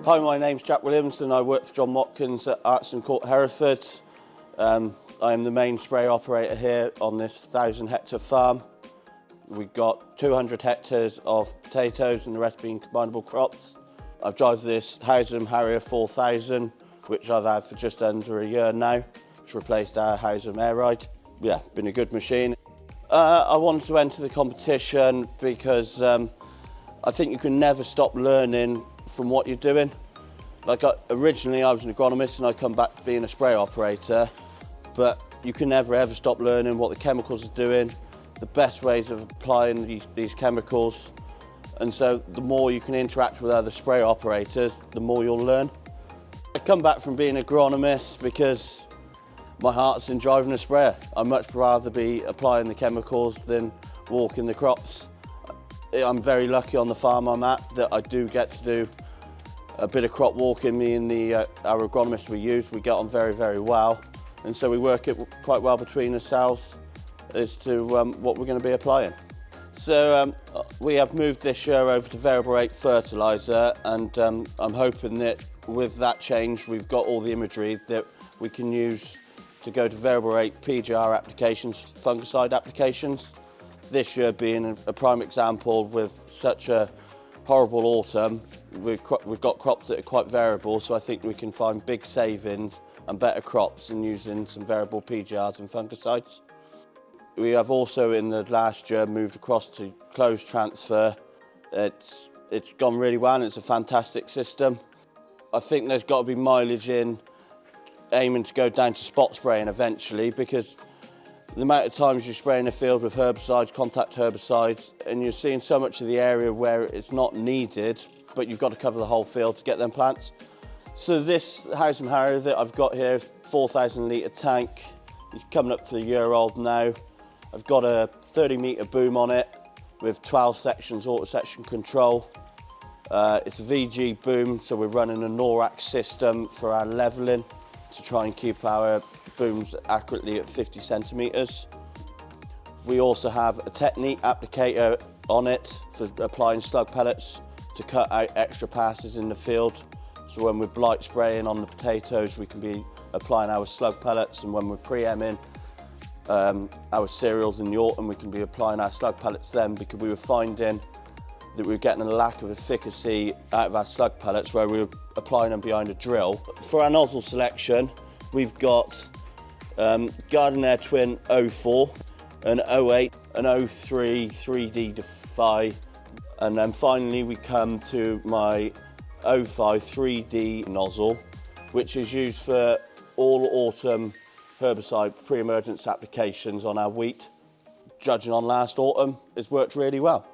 Hi, my name's Jack Williams and I work for John Watkins at Arkstone, Hereford. I am the main spray operator here on this 1,000-hectare farm. We've got 200 hectares of potatoes and the rest being combinable crops. I've driven this Househam Harrier 4000, which I've had for just under a year now, which replaced our Househam Air Ride. Yeah, been a good machine. I wanted to enter the competition because I think you can never stop learning from what you're doing. Originally I was an agronomist and I come back to being a spray operator, but you can never ever stop learning what the chemicals are doing, the best ways of applying these chemicals, and so the more you can interact with other spray operators, the more you'll learn. I come back from being an agronomist because my heart's in driving a sprayer. I'd much rather be applying the chemicals than walking the crops. I'm very lucky on the farm I'm at that I do get to do a bit of crop walking. Me and our agronomist we get on very, very well. And so we work it quite well between ourselves as to what we're going to be applying. So we have moved this year over to variable rate fertiliser, and I'm hoping that with that change we've got all the imagery that we can use to go to variable rate PGR applications, fungicide applications. This year being a prime example with such a horrible autumn, we've got crops that are quite variable, so I think we can find big savings and better crops in using some variable PGRs and fungicides. We have also in the last year moved across to closed transfer. It's gone really well and it's a fantastic system. I think there's got to be mileage in aiming to go down to spot spraying eventually, because the amount of times you spray in a field with herbicides, contact herbicides, and you're seeing so much of the area where it's not needed, but you've got to cover the whole field to get them plants. So this Househam Harrier that I've got here, 4,000 litre tank, it's coming up to a year old now. I've got a 30-metre boom on it with 12 sections auto section control. It's a VG boom, so we're running a NORAC system for our levelling to try and keep our booms accurately at 50 centimetres. We also have a technique applicator on it for applying slug pellets to cut out extra passes in the field. So when we're blight spraying on the potatoes, we can be applying our slug pellets, and when we're pre-emming our cereals in the autumn, we can be applying our slug pellets then, because we were finding that we were getting a lack of efficacy out of our slug pellets where we were applying them behind a drill. For our nozzle selection, we've got Garden Air Twin 04, an 08, an 03 3D Defy, and then finally we come to my 05 3D nozzle, which is used for all autumn herbicide pre-emergence applications on our wheat. Judging on last autumn, it's worked really well.